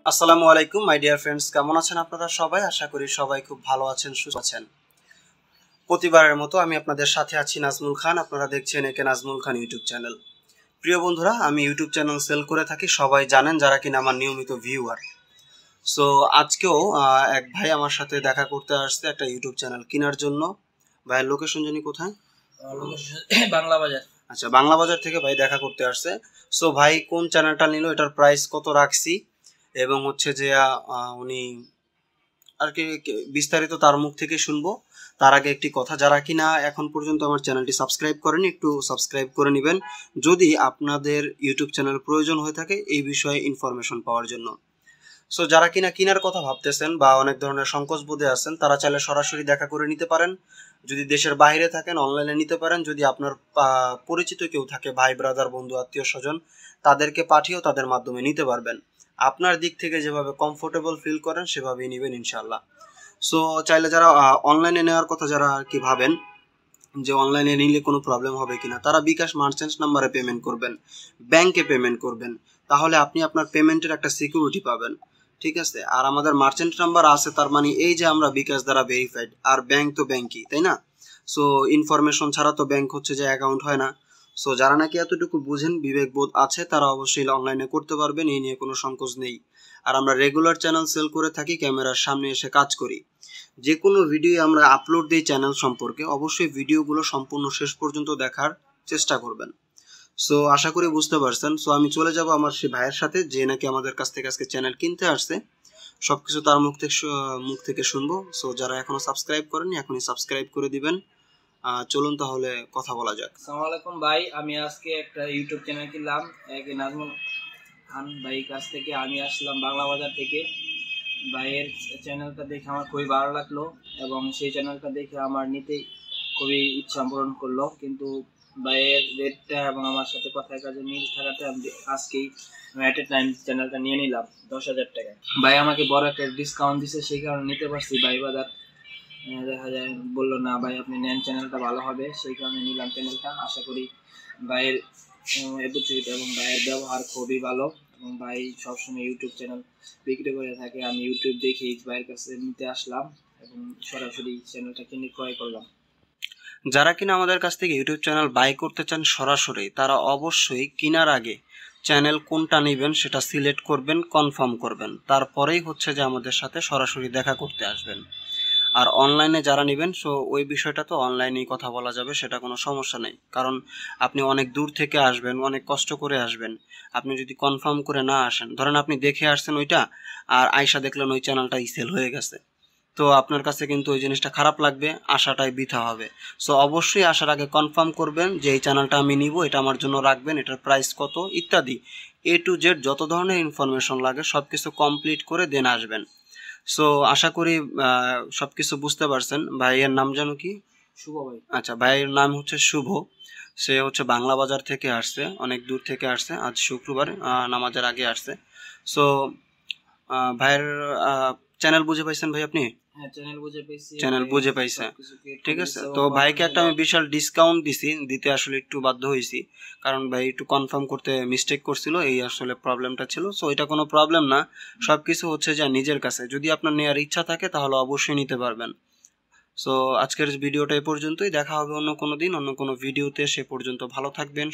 আসসালামু আলাইকুম my dear friends, কেমন আছেন আপনারা সবাই? আশা করি সবাই খুব ভালো আছেন, সুস্থ আছেন। প্রতিবারের মতো আমি আপনাদের সাথে আছি নাজমুল খান। আপনারা দেখছেন একে নাজমুল খান ইউটিউব চ্যানেল। প্রিয় বন্ধুরা, আমি ইউটিউব চ্যানেল সেল করে থাকি, সবাই জানেন যারা কিনা আমার নিয়মিত ভিউয়ার। সো আজকেও এক ভাই আমার সাথে দেখা করতে আসছে একটা ইউটিউব চ্যানেল কেনার জন্য। ভাইয়ের লোকেশন জানি কোথায়? বাংলা বাজার। আচ্ছা, বাংলা বাজার থেকে ভাই দেখা করতে আসছে। সো ভাই কোন চ্যানেলটা নিল, এটার প্রাইস কত রাখছি এবং হচ্ছে যে উনি আর কি বিস্তারিত তার মুখ থেকে শুনবো। তার আগে একটি কথা, যারা কিনা এখন পর্যন্ত আমার চ্যানেলটি সাবস্ক্রাইব করেনি একটু সাবস্ক্রাইব করে নেবেন, যদি আপনাদের ইউটিউব চ্যানেল প্রয়োজন হয়ে থাকে এই বিষয়ে ইনফরমেশন পাওয়ার জন্য। সো যারা কিনা কেনার কথা ভাবতেছেন বা অনেক ধরনের সংকোচ বোধে আছেন, তারা চাইলে সরাসরি দেখা করে নিতে পারেন। যদি দেশের বাইরে থাকেন অনলাইনে নিতে পারেন। যদি আপনার পরিচিত কেউ থাকে, ভাই ব্রাদার বন্ধু আত্মীয় স্বজন, তাদেরকে পাঠিয়েও তাদের মাধ্যমে নিতে পারবেন। আপনার দিক থেকে যেভাবে কমফোর্টেবল ফিল করেন সেভাবেই নেবেন ইনশাল্লাহ। সো চাইলে যারা অনলাইনে নেওয়ার কথা যারা আর কি ভাবেন যে অনলাইনে নিলে কোনো প্রবলেম হবে কিনা, তারা বিকাশ মার্চেন্টস নাম্বারে পেমেন্ট করবেন, ব্যাংকে পেমেন্ট করবেন, তাহলে আপনি আপনার পেমেন্টের একটা সিকিউরিটি পাবেন। ঠিক আছে? আর আমাদের মার্চেন্ট নাম্বার আছে, তার মানে এই যে আমরা বিকাশ দ্বারা ভেরিফাইড, আর ব্যাংক তো ব্যাংকই, তাই না? সো ইনফরমেশন ছাড়া তো ব্যাংক হচ্ছে যে অ্যাকাউন্ট হয় না। সো যারা নাকি এতটুকু বুঝেন, বিবেকবোধ আছে, তারা অবশ্যই অনলাইনে করতে পারবেন, এই নিয়ে কোনো সংকোচ নেই। আর আমরা রেগুলার চ্যানেল সেল করে থাকি, ক্যামেরার সামনে এসে কাজ করি। যে কোনো ভিডিও আমরা আপলোড দিই চ্যানেল সম্পর্কে, অবশ্যই ভিডিওগুলো সম্পূর্ণ শেষ পর্যন্ত দেখার চেষ্টা করবেন। সো আশা করি বুঝতে পারছেন। সো আমি চলে যাব আমার সেই ভাইয়ের সাথে, যে নাকি আমাদের কাছ থেকে আজকে চ্যানেল কিনতে আসছে। সবকিছু তার মুখ থেকে শুনবো। সো যারা এখনো সাবস্ক্রাইব করেনি এখনই সাবস্ক্রাইব করে দিবেন। চলুন তাহলে কথা বলা যাক। আসসালামু আলাইকুম ভাই, আমি আজকে একটা ইউটিউব চ্যানেল কিনলাম নাজমুল খান ভাই কাছ থেকে। আমি আসলাম বাংলা বাজার থেকে। ভাইয়ের চ্যানেলটা দেখে আমার খুবই ভালো লাগলো এবং সেই চ্যানেলটা দেখে আমার নিতে খুবই ইচ্ছা পূরণ করলো, কিন্তু ভাইয়ের রেটটা এবং আমার সাথে কথার কাজে মিল থাকাতে আমি আজকেই অ্যাট এ টাইম চ্যানেলটা নিয়ে নিলাম 10,000 টাকায়। ভাই আমাকে বড় একটা ডিসকাউন্ট দিছে, সেই কারণে নিতে পারছি। ভাই বাজার দেখা যায় বললো না ভাই আপনি নেন, চ্যানেলটা ভালো হবে, সেই কারণে নিলাম চ্যানেলটা। আশা করি ভাইয়ের অ্যাটিটিউড এবং ভাইয়ের ব্যবহার খুবই ভালো এবং ভাই সবসময় ইউটিউব চ্যানেল বিক্রি করে থাকে। আমি ইউটিউব দেখেই ভাইয়ের কাছে নিতে আসলাম এবং সরাসরি চ্যানেলটা কিনে ক্রয় করলাম। যারা কিনা আমাদের কাছ থেকে ইউটিউব চ্যানেল বাই করতে চান সরাসরি, তারা অবশ্যই কেনার আগে চ্যানেল কোনটা নেবেন সেটা সিলেক্ট করবেন, কনফার্ম করবেন, তারপরেই হচ্ছে যে আমাদের সাথে সরাসরি দেখা করতে আসবেন। আর অনলাইনে যারা নেবেন, সো ওই বিষয়টা তো অনলাইনেই কথা বলা যাবে, সেটা কোনো সমস্যা নেই। কারণ আপনি অনেক দূর থেকে আসবেন, অনেক কষ্ট করে আসবেন। আপনি যদি কনফার্ম করে না আসেন, ধরেন আপনি দেখে আসছেন ওইটা, আর আয়সা দেখলেন ওই চ্যানেলটা সেল হয়ে গেছে, তো আপনার কাছে কিন্তু ওই জিনিসটা খারাপ লাগবে, আশাটাই বৃথা হবে। সো অবশ্যই আসার আগে কনফার্ম করবেন যে এই চ্যানেলটা আমি নিব, এটা আমার জন্য রাখবেন, এটার প্রাইস কত ইত্যাদি এ টু জেড যত ধরনের ইনফরমেশন লাগে সব কিছু কমপ্লিট করে দেন আসবেন। সো আশা করি সব কিছু বুঝতে পারছেন। ভাইয়ের নাম জানো কি? শুভ ভাই। আচ্ছা, ভাইয়ের নাম হচ্ছে শুভ। সে হচ্ছে বাংলা বাজার থেকে আসছে, অনেক দূর থেকে আসছে, আজ শুক্রবার নামাজের আগে আসছে। সো ভাইয়ের চ্যানেল বুঝে পাইছেন ভাই আপনি? হ্যাঁ, চ্যানেল বুঝে পাইছে, ঠিক আছে। তো ভাইকে একটা আমি বিশাল ডিসকাউন্ট দিতে আসলে একটু বাধ্য হয়েছি, কারণ ভাই একটু কনফার্ম করতে মিস্টেক করছিল, এই আসলে প্রবলেমটা ছিল। সো এটা কোনো প্রবলেম না, সবকিছু হচ্ছে যা নিজের কাছে, যদি আপনার নেওয়ার ইচ্ছা থাকে তাহলে অবশ্যই নিতে পারবেন। সো আজকের ভিডিওটা এ পর্যন্তই, দেখা হবে অন্য কোনো দিন অন্য কোনো ভিডিওতে। সে পর্যন্ত ভালো থাকবেন।